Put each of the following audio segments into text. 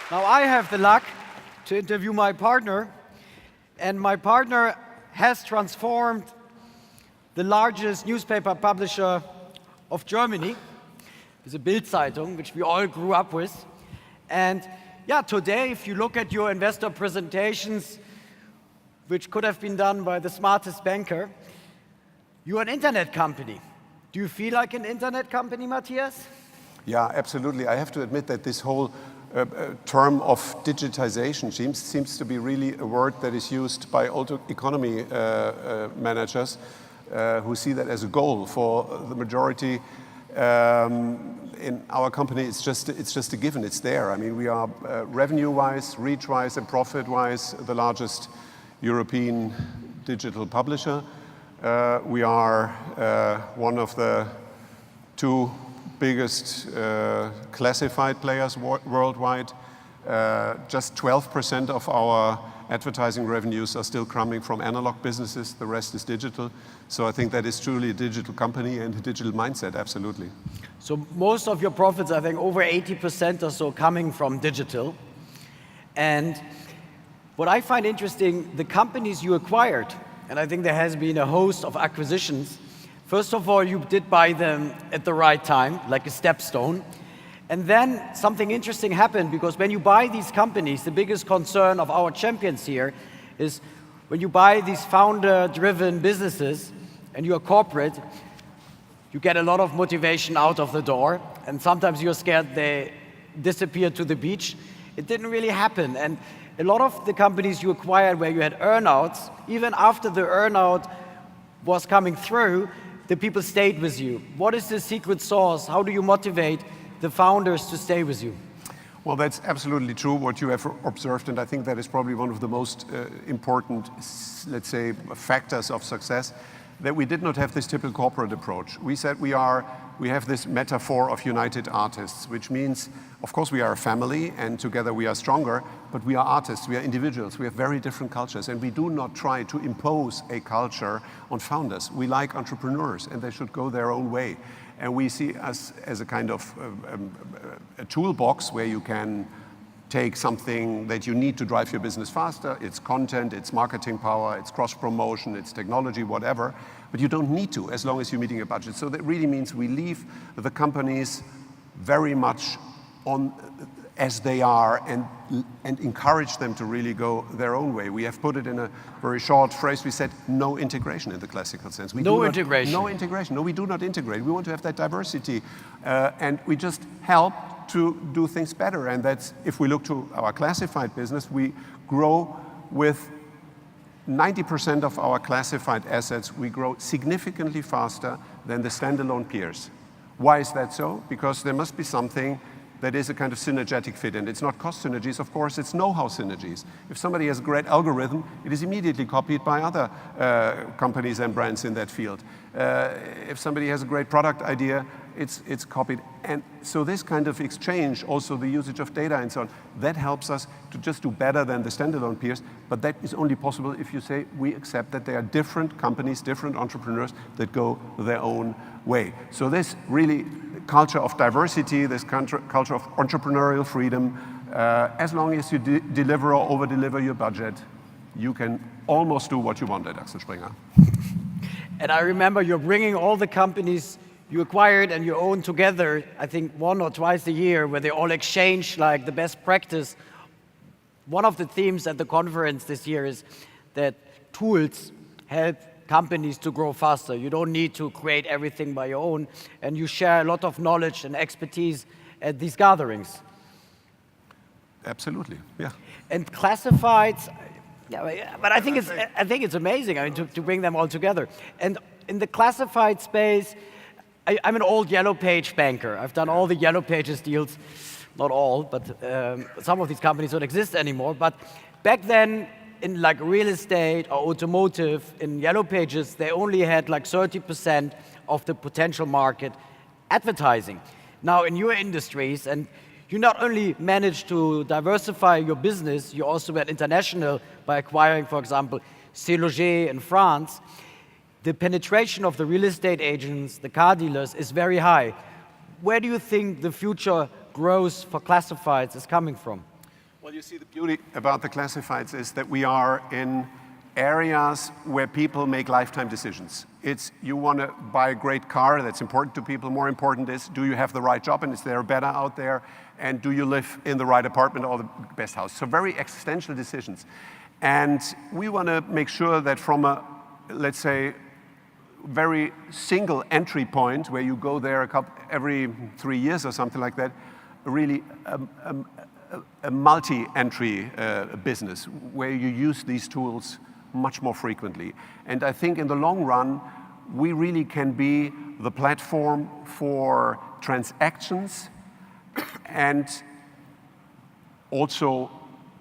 Now I have the luck to interview my partner, and my partner has transformed the largest newspaper publisher of Germany. It's a Bild-Zeitung, which we all grew up with. And yeah, today, if you look at your investor presentations, which could have been done by the smartest banker, you're an internet company. Do you feel like an internet company, Matthias? Yeah, absolutely. I have to admit that this whole term of digitization seems to be really a word that is used by old economy managers who see that as a goal. For the majority in our company, it's just a given. It's there. I mean, we are revenue-wise, reach-wise, and profit-wise the largest European digital publisher. We are one of the two biggest classified players worldwide. Just 12% of our advertising revenues are still coming from analog businesses. The rest is digital. So I think that is truly a digital company and a digital mindset, absolutely. So most of your profits, I think over 80% or so, coming from digital. And what I find interesting, the companies you acquired, and I think there has been a host of acquisitions. First of all, you did buy them at the right time, like a stepstone. And then something interesting happened, because when you buy these companies, the biggest concern of our champions here is when you buy these founder-driven businesses and you're corporate, you get a lot of motivation out of the door, and sometimes you're scared they disappear to the beach. It didn't really happen. And a lot of the companies you acquired where you had earnouts, even after the earnout was coming through, the people stayed with you. What is the secret sauce? How do you motivate the founders to stay with you? Well, that's absolutely true, what you have observed, and I think that is probably one of the most important, let's say, factors of success, that we did not have this typical corporate approach. We said we have this metaphor of united artists, which means, of course, we are a family, and together we are stronger, but we are artists, we are individuals, we have very different cultures, and we do not try to impose a culture on founders. We like entrepreneurs, and they should go their own way. And we see us as a kind of a toolbox where you can take something that you need to drive your business faster. It's content, it's marketing power, it's cross-promotion, it's technology, whatever. But you don't need to, as long as you're meeting a budget. So that really means we leave the companies very much on as they are and encourage them to really go their own way. We have put it in a very short phrase. We said no integration in the classical sense. No integration. No integration. No, we do not integrate. We want to have that diversity. And we just help to do things better. And that's, if we look to our classified business, we grow with 90% of our classified assets, we grow significantly faster than the standalone peers. Why is that so? Because there must be something that is a kind of synergetic fit, and it's not cost synergies, of course, it's know-how synergies. If somebody has a great algorithm, it is immediately copied by other companies and brands in that field. If somebody has a great product idea, it's copied. And so this kind of exchange, also the usage of data and so on, that helps us to just do better than the standalone peers, but that is only possible if you say we accept that there are different companies, different entrepreneurs that go their own way. So this really culture of diversity, this culture of entrepreneurial freedom, as long as you deliver or over-deliver your budget, you can almost do what you want at Axel Springer. And I remember you're bringing all the companies you acquired and you own together, I think 1 or twice a year, where they all exchange like the best practice. One of the themes at the conference this year is that tools help companies to grow faster. You don't need to create everything by your own, and you share a lot of knowledge and expertise at these gatherings. Absolutely, yeah. And classifieds, yeah, but I think it's amazing, I mean, to bring them all together. And in the classified space, I'm an old Yellow Page banker. I've done all the Yellow Pages deals, not all, but some of these companies don't exist anymore. But back then, in like real estate or automotive, in Yellow Pages, they only had like 30% of the potential market advertising. Now in your industries, and you not only managed to diversify your business, you also went international by acquiring, for example, Cloger in France. The penetration of the real estate agents, the car dealers, is very high. Where do you think the future growth for classifieds is coming from? Well, you see, the beauty about the classifieds is that we are in areas where people make lifetime decisions. It's, you want to buy a great car, that's important to people. More important is, do you have the right job and is there better out there? And do you live in the right apartment or the best house? So very existential decisions. And we want to make sure that from a, let's say, very single entry point where you go there every 3 years or something like that, really a multi-entry business where you use these tools much more frequently. And I think in the long run, we really can be the platform for transactions and also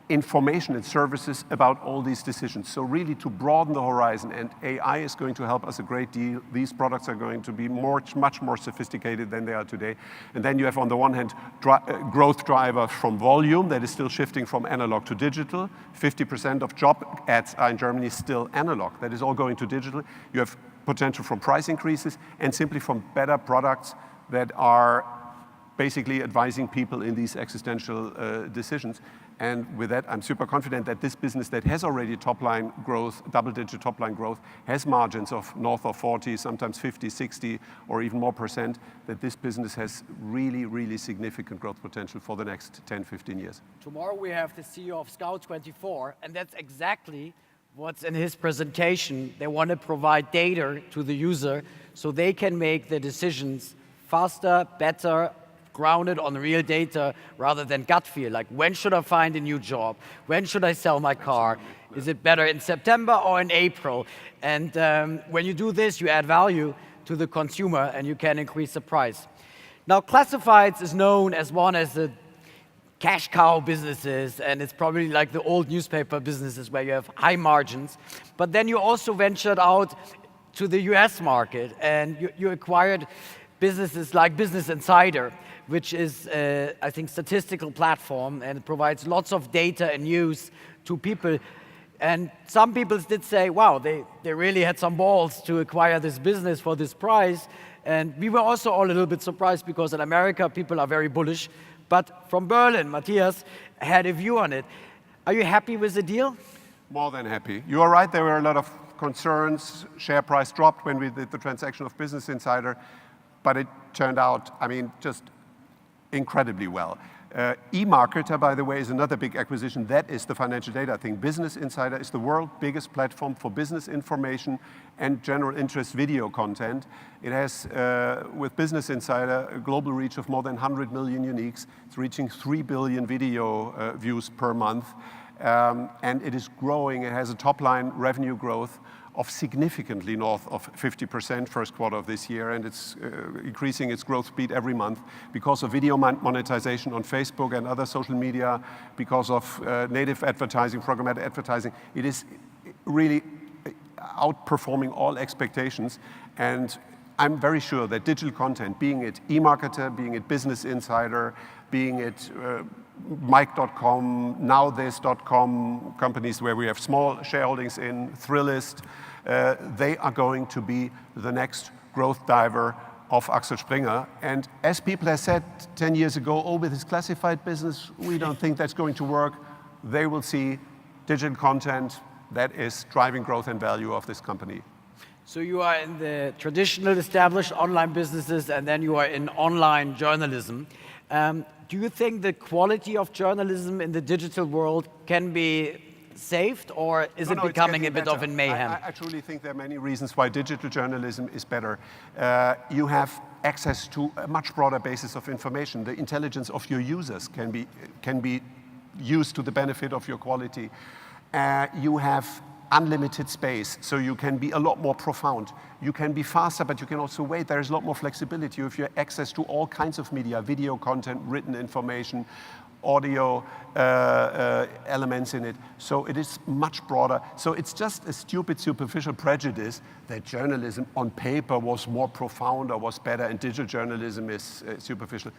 information and services about all these decisions. So really to broaden the horizon, and AI is going to help us a great deal. These products are going to be much more sophisticated than they are today. And then you have on the one hand growth drivers from volume that is still shifting from analog to digital. 50% of job ads are in Germany still analog. That is all going to digital. You have potential from price increases and simply from better products that are basically advising people in these existential decisions. And with that, I'm super confident that this business that has already top-line growth, double-digit top-line growth, has margins of north of 40, sometimes 50, 60, or even more %, that this business has really significant growth potential for the next 10, 15 years. Tomorrow we have the CEO of Scout24, and that's exactly what's in his presentation. They want to provide data to the user so they can make the decisions faster, better, grounded on real data rather than gut feel, like when should I find a new job? When should I sell my car? Is it better in September or in April? And when you do this, you add value to the consumer and you can increase the price. Now, classifieds is known as one of the cash cow businesses, and it's probably like the old newspaper businesses where you have high margins. But then you also ventured out to the US market and you acquired businesses like Business Insider, which is, I think, statistical platform, and it provides lots of data and news to people. And some people did say, wow, they really had some balls to acquire this business for this price. And we were also all a little bit surprised because in America, people are very bullish. But from Berlin, Matthias had a view on it. Are you happy with the deal? More than happy. You are right, there were a lot of concerns. Share price dropped when we did the transaction of Business Insider, but it turned out, I mean, just incredibly well. eMarketer, by the way, is another big acquisition. That is the financial data thing. Business Insider is the world's biggest platform for business information and general interest video content. It has, with Business Insider, a global reach of more than 100 million uniques. It's reaching 3 billion video views per month. And it is growing. It has a top-line revenue growth of significantly north of 50% first quarter of this year, and it's increasing its growth speed every month because of video monetization on Facebook and other social media, because of native advertising, programmatic advertising. It is really outperforming all expectations, and I'm very sure that digital content, being it eMarketer, being it Business Insider, being it Mike.com, NowThis.com, companies where we have small shareholdings in, Thrillist, they are going to be the next growth driver of Axel Springer. And as people have said 10 years ago, oh, with this classified business, we don't think that's going to work. They will see digital content that is driving growth and value of this company. So you are in the traditional established online businesses, and then you are in online journalism. Do you think the quality of journalism in the digital world can be saved, or is it becoming a bit of a mayhem? I truly think there are many reasons why digital journalism is better. You have access to a much broader basis of information. The intelligence of your users can be used to the benefit of your quality. You have unlimited space, so you can be a lot more profound. You can be faster, but you can also wait. There is a lot more flexibility. You have access to all kinds of media, video content, written information, audio elements in it. So it is much broader. So it's just a stupid, superficial prejudice that journalism on paper was more profound or was better, and digital journalism is superficial.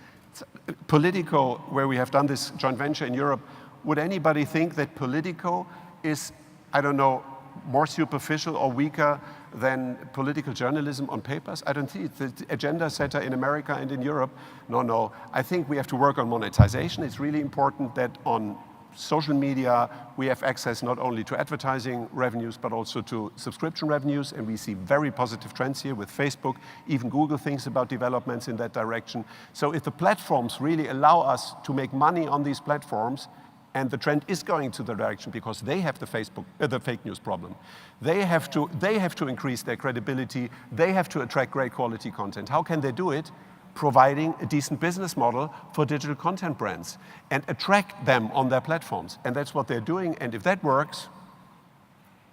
Politico, where we have done this joint venture in Europe, would anybody think that Politico is, I don't know, more superficial or weaker than political journalism on papers? I don't see it. The agenda setter in America and in Europe, no. I think we have to work on monetization. It's really important that on social media, we have access not only to advertising revenues, but also to subscription revenues, and we see very positive trends here with Facebook. Even Google thinks about developments in that direction. So if the platforms really allow us to make money on these platforms, and the trend is going to the direction because they have the fake news problem. They have to increase their credibility. They have to attract great quality content. How can they do it? Providing a decent business model for digital content brands and attract them on their platforms. And that's what they're doing. And if that works,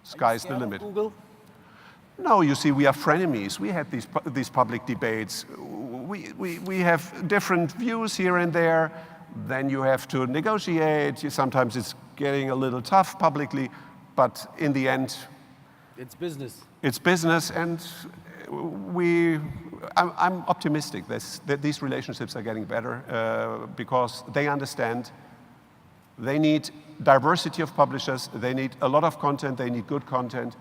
sky's the limit. Google? No, you see, we are frenemies. We had these public debates. We have different views here and there. Then you have to negotiate. Sometimes it's getting a little tough publicly, but in the end, it's business. It's business, and I'm optimistic that these relationships are getting better because they understand they need diversity of publishers, they need a lot of content, they need good content,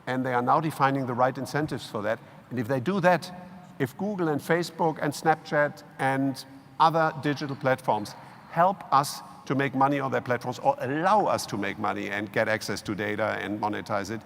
and they are now defining the right incentives for that. And if they do that, if Google and Facebook and Snapchat and other digital platforms help us to make money on their platforms or allow us to make money and get access to data and monetize it,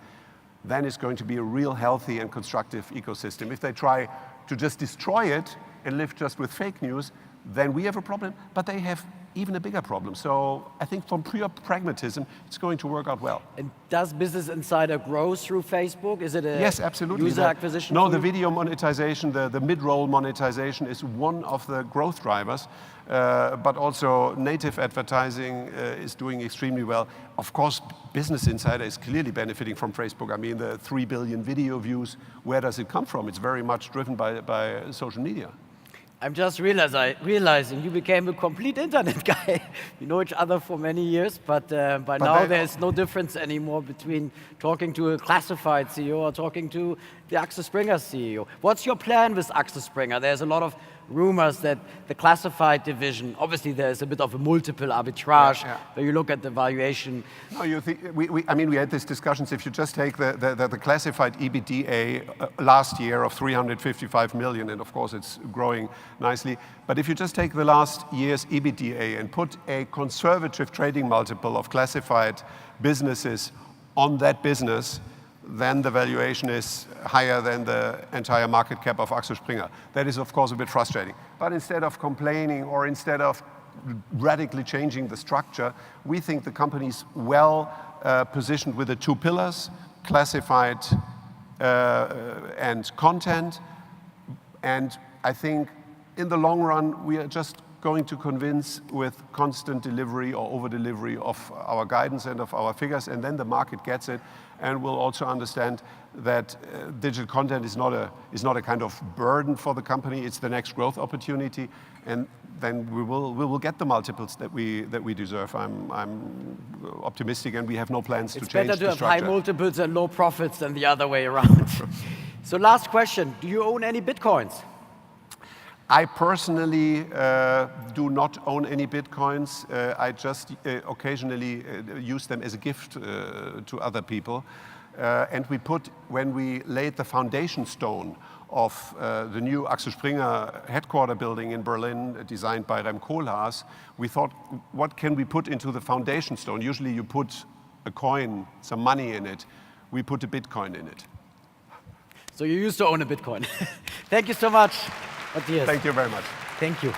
then it's going to be a real healthy and constructive ecosystem. If they try to just destroy it and live just with fake news, then we have a problem, but they have even a bigger problem. So I think from pure pragmatism, it's going to work out well. And does Business Insider grow through Facebook? Is it a yes, absolutely. user acquisition No, tool? the video monetization, the mid-roll monetization is one of the growth drivers, but also native advertising is doing extremely well. Of course, Business Insider is clearly benefiting from Facebook. I mean, the 3 billion video views, where does it come from? It's very much driven by social media. I'm just realizing you became a complete internet guy. We know each other for many years, but now there's no difference anymore between talking to a classified CEO or talking to the Axel Springer CEO. What's your plan with Axel Springer? There's a lot of rumors that the classified division, obviously there's a bit of a multiple arbitrage, where you look at the valuation. No, I mean, we had these discussions. If you just take the classified EBITDA last year of 355 million, and of course it's growing nicely, but if you just take the last year's EBITDA and put a conservative trading multiple of classified businesses on that business, then the valuation is higher than the entire market cap of Axel Springer. That is, of course, a bit frustrating. But instead of complaining or instead of radically changing the structure, we think the company's well positioned with the 2 pillars, classified and content. And I think in the long run, we are just going to convince with constant delivery or over-delivery of our guidance and of our figures, and then the market gets it and will also understand that digital content is not a kind of burden for the company. It's the next growth opportunity, and then we will get the multiples that we deserve. I'm optimistic, and we have no plans to change the structure. It's better to have high multiples and low profits than the other way around. So last question, do you own any Bitcoins? I personally do not own any Bitcoins. I just occasionally use them as a gift to other people. And when we laid the foundation stone of the new Axel Springer headquarter building in Berlin, designed by Rem Koolhaas, we thought, what can we put into the foundation stone? Usually you put a coin, some money in it. We put a Bitcoin in it. So you used to own a Bitcoin. Thank you so much, Mathias. Thank you very much. Thank you.